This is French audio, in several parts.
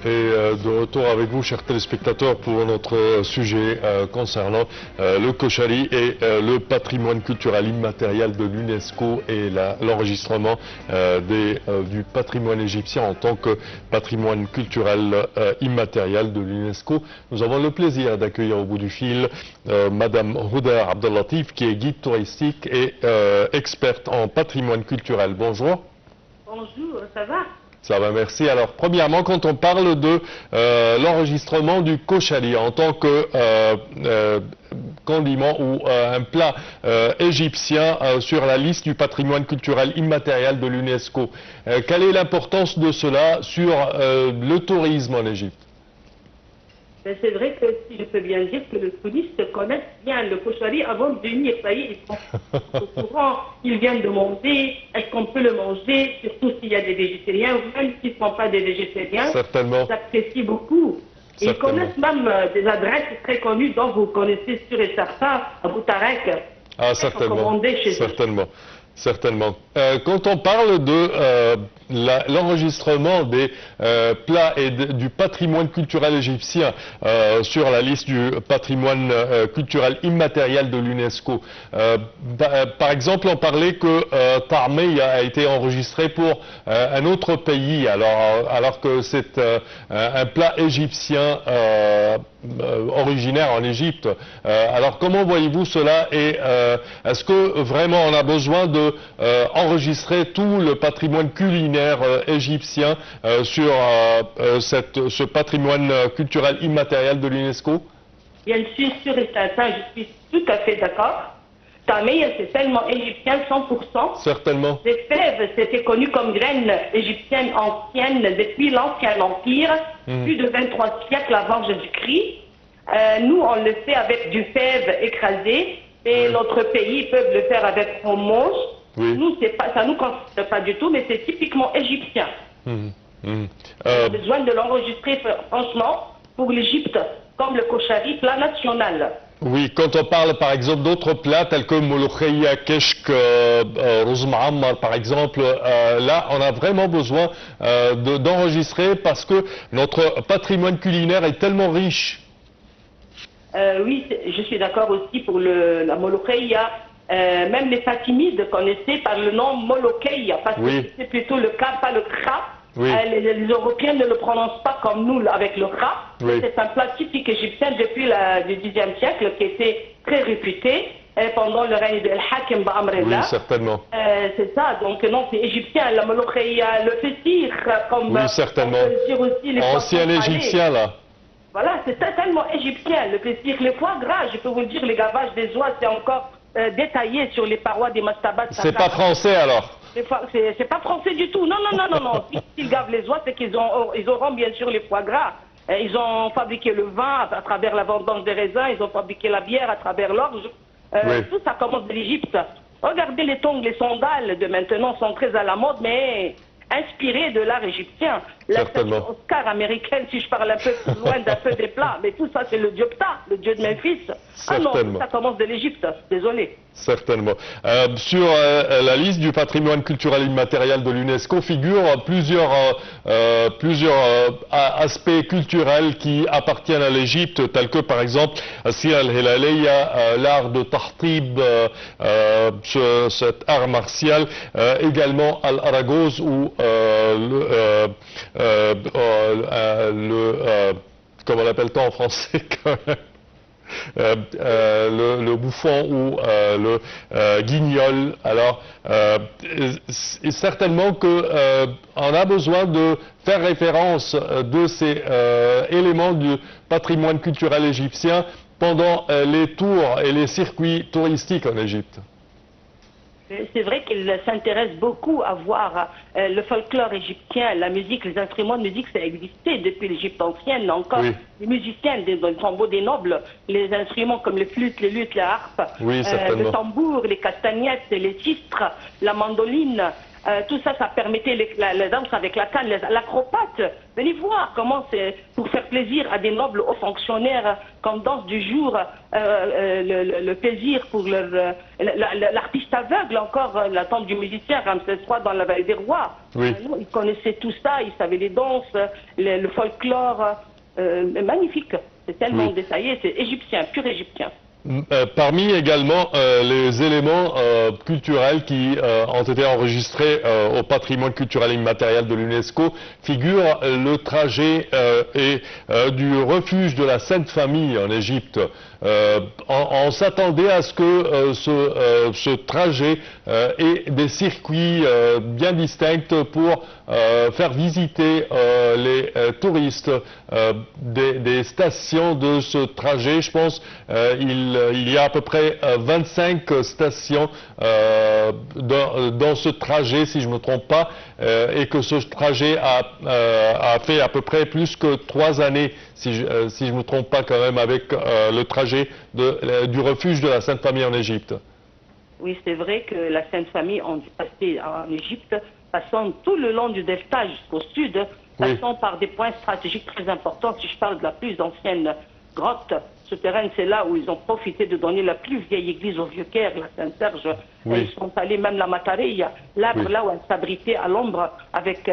De retour avec vous, chers téléspectateurs, pour notre sujet concernant le Koshari et le patrimoine culturel immatériel de l'UNESCO et l'enregistrement du patrimoine égyptien en tant que patrimoine culturel immatériel de l'UNESCO. Nous avons le plaisir d'accueillir au bout du fil Madame Houda Abdellatif, qui est guide touristique et experte en patrimoine culturel. Bonjour. Bonjour, ça va? Ça va, merci. Alors, premièrement, quand on parle de l'enregistrement du koshari en tant que condiment ou un plat égyptien sur la liste du patrimoine culturel immatériel de l'UNESCO, quelle est l'importance de cela sur le tourisme en Égypte? C'est vrai que si je peux bien dire que les touristes connaissent bien le koshari avant de venir. Ça y est, ils sont au courant, ils viennent de manger, est-ce qu'on peut le manger, surtout s'il y a des végétariens, ou même s'ils ne sont pas des végétariens. Certainement. Ils apprécient beaucoup. Ils connaissent même des adresses très connues dont vous connaissez sûr et certain, à Boutarek. Ah, certainement. Certainement. Quand on parle de l'enregistrement des plats et du patrimoine culturel égyptien sur la liste du patrimoine culturel immatériel de l'UNESCO, par exemple, on parlait que Taamey a été enregistré pour un autre pays, alors que c'est un plat égyptien originaire en Égypte. Alors comment voyez-vous cela, et est-ce que vraiment on a besoin de enregistrer tout le patrimoine culinaire égyptien sur ce patrimoine culturel immatériel de l'UNESCO? Bien sûr et certain, je suis tout à fait d'accord. Taamey, c'est tellement égyptien 100%. Certainement. Les fèves, c'était connu comme graines égyptiennes anciennes depuis l'Ancien Empire, plus de 23 siècles avant Jésus-Christ. Nous, on le fait avec du fève écrasé, et notre pays peuvent le faire avec hummus. Nous, ça ne nous concerne pas du tout, mais c'est typiquement égyptien. On a besoin de l'enregistrer, franchement, pour l'Égypte, comme le koshari, plat national. Oui, quand on parle par exemple d'autres plats tels que molokhia, keshk, ruz ma'ammar par exemple, là on a vraiment besoin d'enregistrer parce que notre patrimoine culinaire est tellement riche. Oui, je suis d'accord aussi pour la molokhia. Même les Fatimides connaissaient par le nom molokhia, parce que c'est plutôt le K, pas le Kra. Les Européens ne le prononcent pas comme nous avec le Kra. C'est un plat typique égyptien depuis le Xe siècle qui était très réputé pendant le règne de Al-Hakim Ba'amrillah. Oui, certainement. C'est ça, donc non, c'est égyptien, la molokhia, le fessir, comme oui, certainement. on peut dire aussi les ancien égyptien là. Voilà, c'est tellement égyptien, le fessir, les foie gras, je peux vous le dire, les gavages des oies, c'est encore détaillé sur les parois des mastabas. C'est pas français alors? C'est pas français du tout. Non. S'ils gavent les oies, c'est qu'ils auront bien sûr les foie gras. Ils ont fabriqué le vin à travers la vendange des raisins, ils ont fabriqué la bière à travers l'orge. Tout ça commence de l'Égypte. Regardez les tongs, les sandales de maintenant sont très à la mode, mais inspirés de l'art égyptien. La statue Oscar américaine, si je parle un peu plus loin d'un peu des plats, mais tout ça c'est le dieu Ptah, le dieu de Memphis. Ah non, ça commence de l'Égypte, désolé. Certainement. Sur la liste du patrimoine culturel immatériel de l'UNESCO figurent plusieurs aspects culturels qui appartiennent à l'Égypte, tels que par exemple Sira al-Hilaliya, l'art de Tahtib, cet art martial, également Al-Aragoz ou comment l'appelle-t-on en français le bouffon ou le guignol. Alors, certainement que on a besoin de faire référence de ces éléments du patrimoine culturel égyptien pendant les tours et les circuits touristiques en Égypte. C'est vrai qu'il s'intéresse beaucoup à voir le folklore égyptien, la musique, les instruments de musique, ça existait depuis l'Égypte ancienne encore. Les musiciens, les tombeaux des nobles, les instruments comme les flûtes, les luttes, la harpe, le tambour, les castagnettes, les sistres, la mandoline, tout ça, ça permettait la danse avec la canne, l'acropate. Venez voir comment c'est pour faire plaisir à des nobles hauts fonctionnaires comme danse du jour, le plaisir pour l'artiste aveugle encore, la tante du musicien Ramsès III dans la Vallée des Rois. Oui. Ils connaissaient tout ça, ils savaient les danses, le folklore, magnifique. C'est tellement détaillé, c'est égyptien, pur égyptien. Parmi également les éléments culturels qui ont été enregistrés au patrimoine culturel immatériel de l'UNESCO figure le trajet du refuge de la Sainte Famille en Égypte. On s'attendait à ce que ce trajet ait des circuits bien distincts pour faire visiter les touristes des stations de ce trajet. Je pense il y a à peu près 25 stations dans ce trajet, si je ne me trompe pas, et que ce trajet a fait à peu près plus que 3 années, si je ne me trompe pas quand même, avec le trajet du refuge de la Sainte Famille en Égypte. Oui, c'est vrai que la Sainte Famille ont dû passer en Égypte, passant tout le long du delta jusqu'au sud, passant par des points stratégiques très importants. Si je parle de la plus ancienne grotte souterraine, c'est là où ils ont profité de donner la plus vieille église au Vieux-Caire, la Saint-Serge. Ils sont allés même la Matareia, l'arbre là où elle s'abritait à l'ombre avec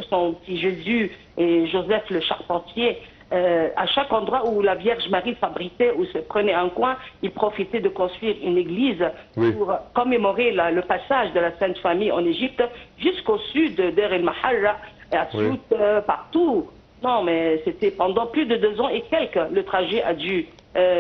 son petit Jésus et Joseph le charpentier. À chaque endroit où la Vierge Marie s'abritait ou se prenait un coin, ils profitaient de construire une église pour commémorer le passage de la Sainte Famille en Égypte jusqu'au sud d'Er el-Maharra et à Sout, partout. Non, mais c'était pendant plus de 2 ans et quelques. Le trajet a dû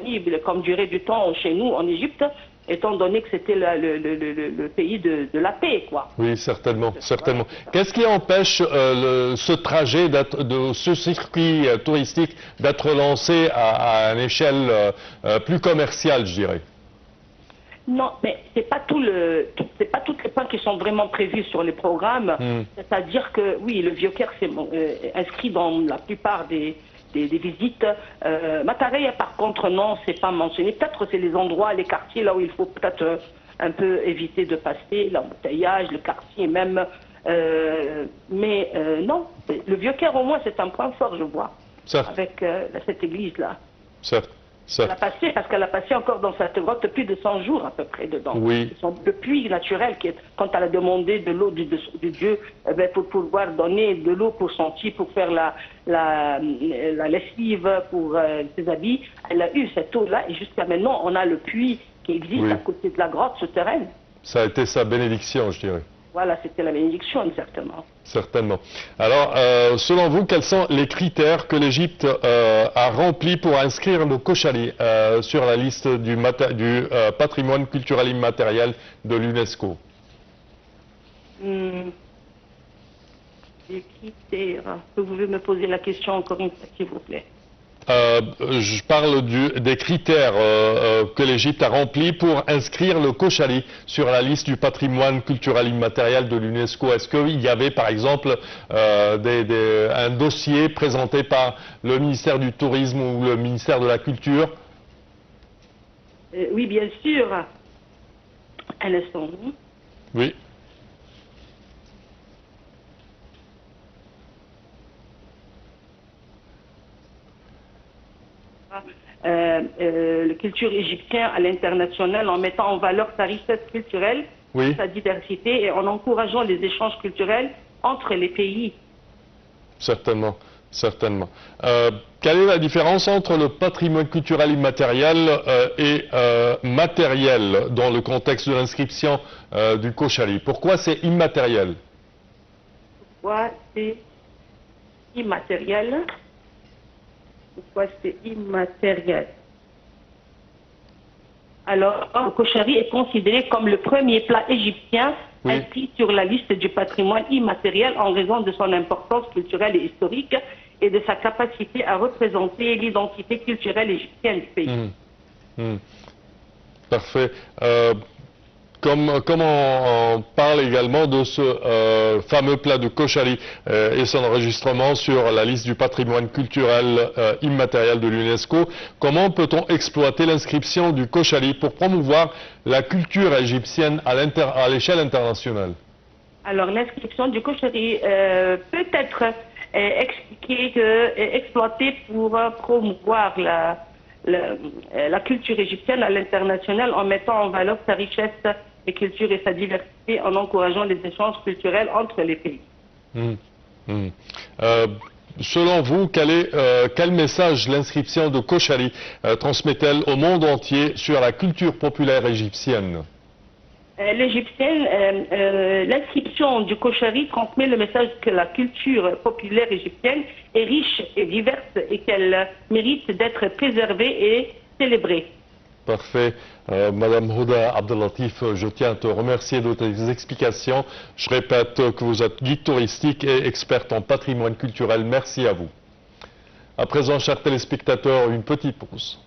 mis comme durée du temps chez nous en Égypte, étant donné que c'était le pays de la paix, quoi. Oui, certainement, certainement. Qu'est-ce qui empêche ce trajet, ce circuit touristique d'être lancé à une échelle plus commerciale, je dirais? Non, mais c'est pas tous les points qui sont vraiment prévus sur les programmes. C'est-à-dire que oui, le Vieux-Caire s'est inscrit dans la plupart des visites. Matareia, par contre, non, c'est pas mentionné. Peut-être c'est les endroits, les quartiers là où il faut peut-être un peu éviter de passer, l'embouteillage, le quartier même. Mais non, le Vieux-Caire au moins c'est un point fort, je vois, avec cette église-là. Certes. Elle a passé, parce qu'elle a passé encore dans cette grotte plus de 100 jours à peu près dedans. Oui. Le puits naturel, quand elle a demandé de l'eau du Dieu, pour pouvoir donner de l'eau pour son petit, pour faire la lessive pour ses habits, elle a eu cette eau-là et jusqu'à maintenant on a le puits qui existe à côté de la grotte souterraine. Ça a été sa bénédiction, je dirais. Voilà, c'était la bénédiction, certainement. Certainement. Alors, selon vous, quels sont les critères que l'Égypte a remplis pour inscrire le Khoshali sur la liste du patrimoine culturel immatériel de l'UNESCO? Les critères. Vous pouvez me poser la question encore une fois, s'il vous plaît? Je parle des critères que l'Égypte a remplis pour inscrire le Khoshali sur la liste du patrimoine culturel immatériel de l'UNESCO. Est-ce qu'il y avait par exemple un dossier présenté par le ministère du Tourisme ou le ministère de la Culture? Oui, bien sûr. Un instant. Oui. La culture égyptienne à l'international en mettant en valeur sa richesse culturelle, sa diversité et en encourageant les échanges culturels entre les pays. Certainement, certainement. Quelle est la différence entre le patrimoine culturel immatériel et matériel dans le contexte de l'inscription du Khoshali? Pourquoi c'est immatériel? Pourquoi c'est immatériel? Pourquoi c'est immatériel? Alors, le Khoshali est considéré comme le premier plat égyptien inscrit sur la liste du patrimoine immatériel en raison de son importance culturelle et historique et de sa capacité à représenter l'identité culturelle égyptienne du pays. Parfait. Comme on parle également de ce fameux plat de Khoshali et son enregistrement sur la liste du patrimoine culturel immatériel de l'UNESCO, comment peut-on exploiter l'inscription du Khoshali pour promouvoir la culture égyptienne à l'échelle internationale? Alors, l'inscription du Kochari peut être exploitée pour promouvoir la culture égyptienne à l'international en mettant en valeur sa richesse et culture et sa diversité en encourageant les échanges culturels entre les pays. Selon vous, quel message l'inscription de Kochari transmet-elle au monde entier sur la culture populaire égyptienne? L'inscription du Kochari transmet le message que la culture populaire égyptienne est riche et diverse et qu'elle mérite d'être préservée et célébrée. Parfait. Madame Houda Abdellatif, je tiens à te remercier de tes explications. Je répète que vous êtes guide touristique et experte en patrimoine culturel. Merci à vous. À présent, chers téléspectateurs, une petite pause.